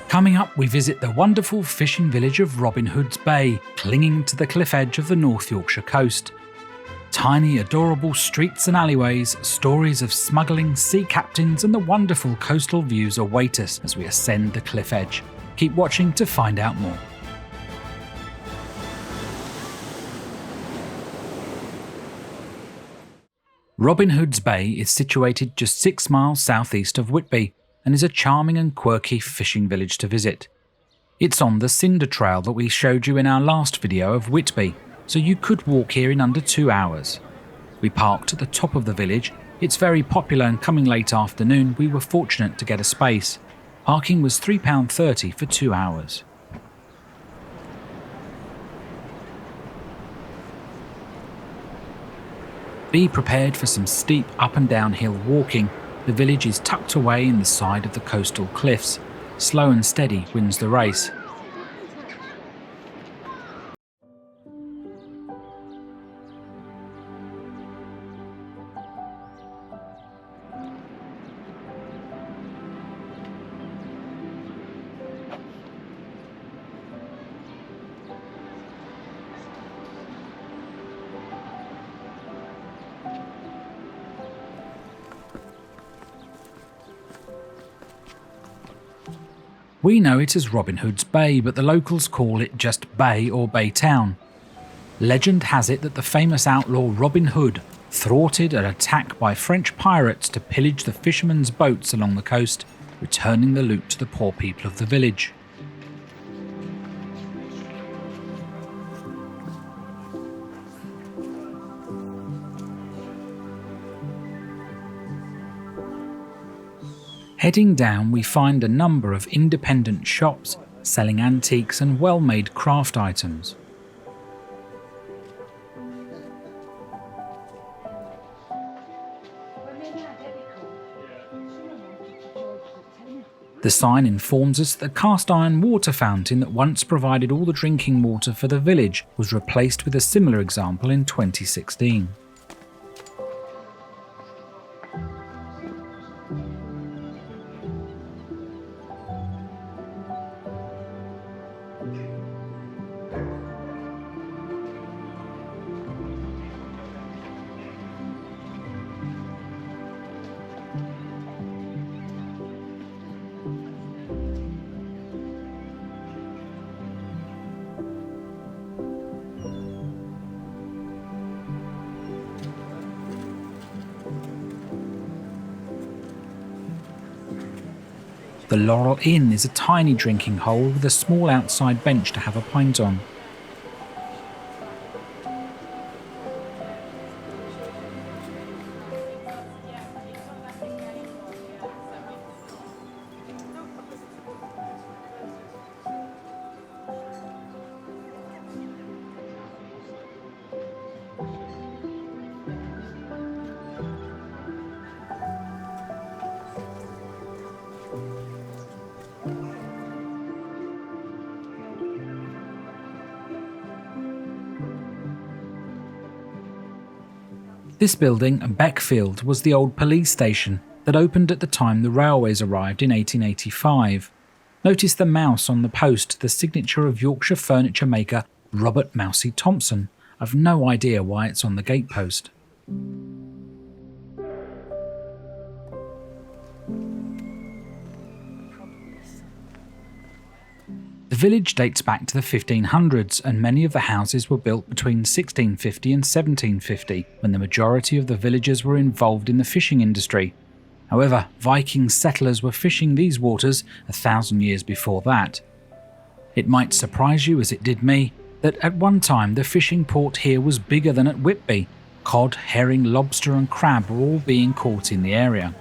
Coming up, we visit the wonderful fishing village of Robin Hood's Bay, clinging to the cliff edge of the North Yorkshire coast. Tiny, adorable streets and alleyways, stories of smuggling, sea captains and the wonderful coastal views await us as we ascend the cliff edge. Keep watching to find out more. Robin Hood's Bay is situated just 6 miles southeast of Whitby and is a charming and quirky fishing village to visit. It's on the Cinder Trail that we showed you in our last video of Whitby, so you could walk here in under 2 hours. We parked at the top of the village. It's very popular, and coming late afternoon we were fortunate to get a space. Parking was £3.30 for 2 hours. Be prepared for some steep up and down hill walking. The village is tucked away in the side of the coastal cliffs. Slow and steady wins the race. We know it as Robin Hood's Bay, but the locals call it just Bay or Baytown. Legend has it that the famous outlaw Robin Hood thwarted an attack by French pirates to pillage the fishermen's boats along the coast, returning the loot to the poor people of the village. Heading down, we find a number of independent shops selling antiques and well-made craft items. The sign informs us that the cast iron water fountain that once provided all the drinking water for the village was replaced with a similar example in 2016. The Laurel Inn is a tiny drinking hole with a small outside bench to have a pint on. This building, Beckfield, was the old police station that opened at the time the railways arrived in 1885. Notice the mouse on the post, the signature of Yorkshire furniture maker Robert Mousey Thompson. I've no idea why it's on the gatepost. The village dates back to the 1500s, and many of the houses were built between 1650 and 1750, when the majority of the villagers were involved in the fishing industry. However, Viking settlers were fishing these waters 1,000 years before that. It might surprise you, as it did me, that at one time the fishing port here was bigger than at Whitby. Cod, herring, lobster and crab were all being caught in the area.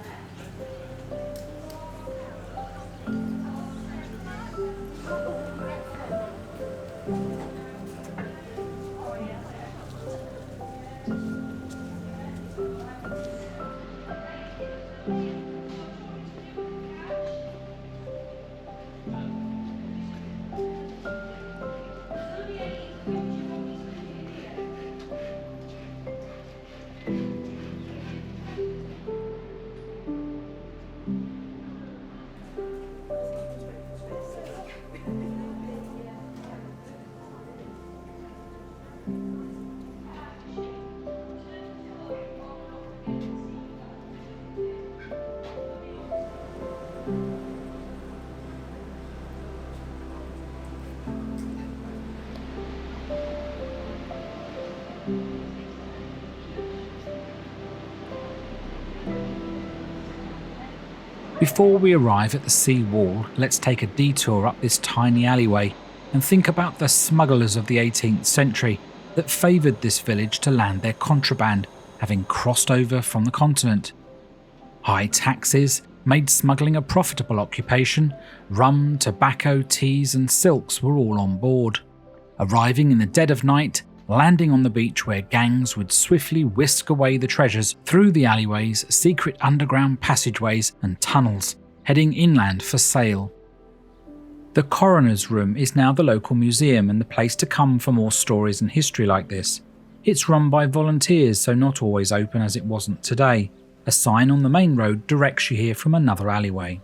Before we arrive at the sea wall, let's take a detour up this tiny alleyway and think about the smugglers of the 18th century that favoured this village to land their contraband, having crossed over from the continent. High taxes made smuggling a profitable occupation. Rum, tobacco, teas and silks were all on board. Arriving in the dead of night, landing on the beach where gangs would swiftly whisk away the treasures through the alleyways, secret underground passageways and tunnels, heading inland for sale. The Coroner's Room is now the local museum and the place to come for more stories and history like this. It's run by volunteers, so not always open as it wasn't today. A sign on the main road directs you here from another alleyway.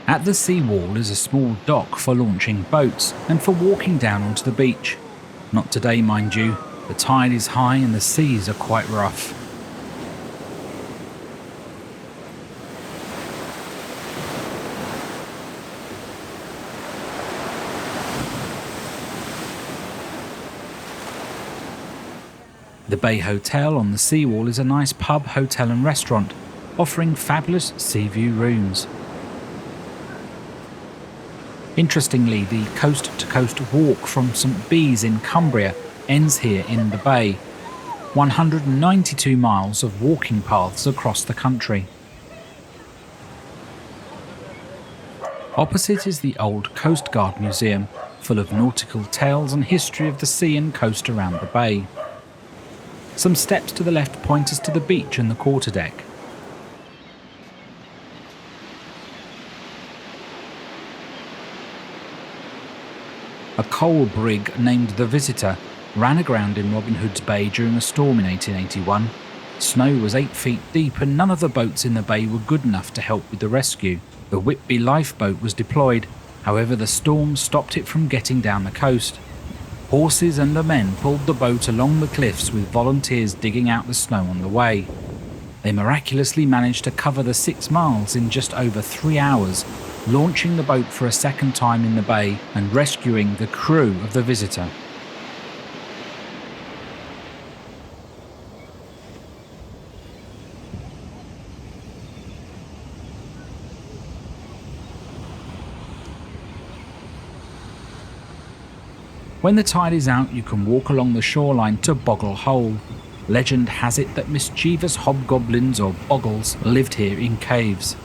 At the sea wall is a small dock for launching boats and for walking down onto the beach. Not today, mind you. The tide is high and the seas are quite rough. The Bay Hotel on the seawall is a nice pub, hotel and restaurant, offering fabulous sea view rooms. Interestingly, the coast-to-coast walk from St Bees in Cumbria ends here in the bay. 192 miles of walking paths across the country. Opposite is the old Coast Guard Museum, full of nautical tales and history of the sea and coast around the bay. Some steps to the left point us to the beach and the quarterdeck. A coal brig named the Visitor ran aground in Robin Hood's Bay during a storm in 1881. Snow was 8 feet deep and none of the boats in the bay were good enough to help with the rescue. The Whitby lifeboat was deployed, however the storm stopped it from getting down the coast. Horses and the men pulled the boat along the cliffs with volunteers digging out the snow on the way. They miraculously managed to cover the 6 miles in just over 3 hours, launching the boat for a second time in the bay and rescuing the crew of the Visitor. When the tide is out, you can walk along the shoreline to Boggle Hole. Legend has it that mischievous hobgoblins or boggles lived here in caves.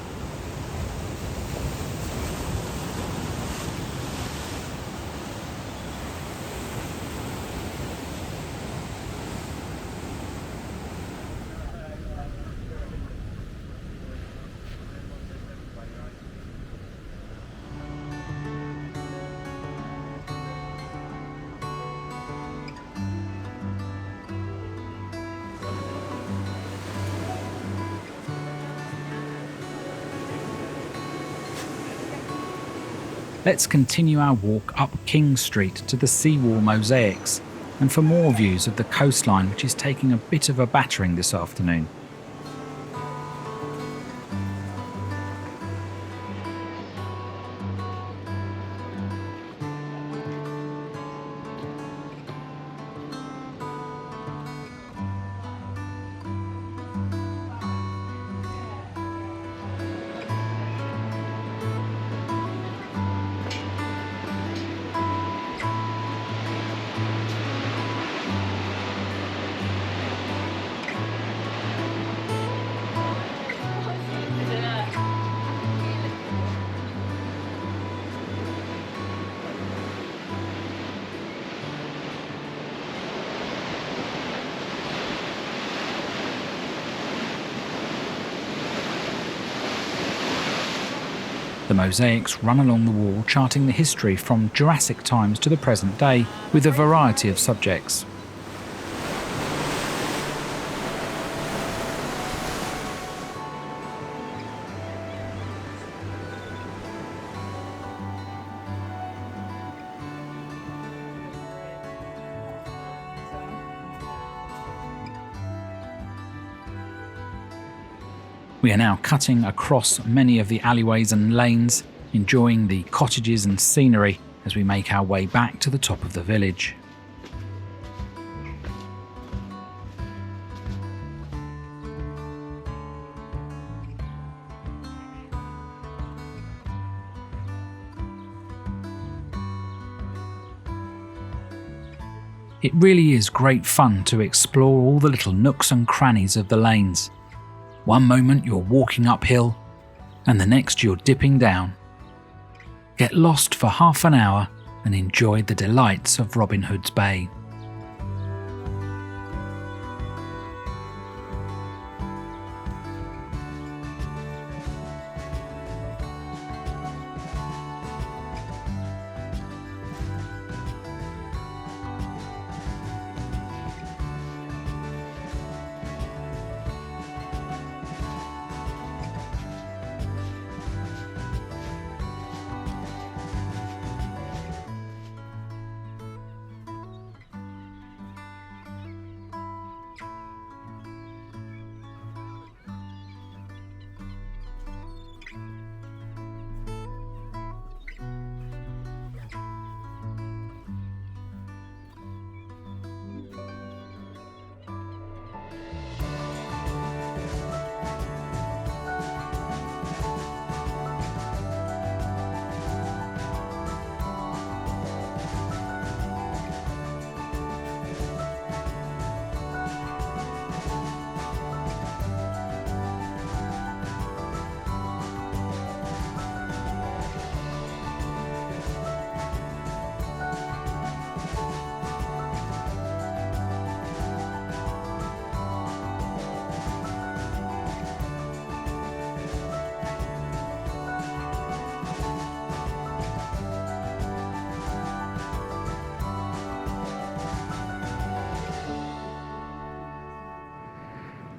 Let's continue our walk up King Street to the seawall mosaics and for more views of the coastline, which is taking a bit of a battering this afternoon. mosaics run along the wall, charting the history from Jurassic times to the present day with a variety of subjects. We are now cutting across many of the alleyways and lanes, enjoying the cottages and scenery as we make our way back to the top of the village. It really is great fun to explore all the little nooks and crannies of the lanes. One moment you're walking uphill, and the next you're dipping down. Get lost for half an hour and enjoy the delights of Robin Hood's Bay.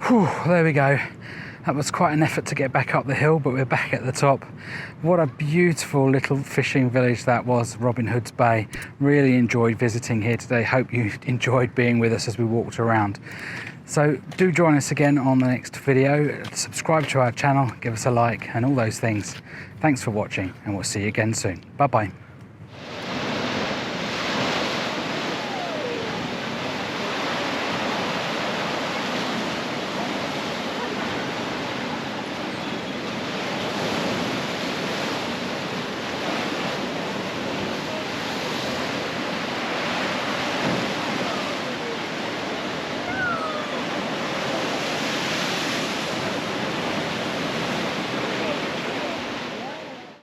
Whew, there we go. That was quite an effort to get back up the hill, but we're back at the top. What a beautiful little fishing village that was, Robin Hood's Bay. Really enjoyed visiting here today. Hope you enjoyed being with us as we walked around. So do join us again on the next video. Subscribe to our channel, give us a like and all those things. Thanks for watching, and we'll see you again soon. Bye bye.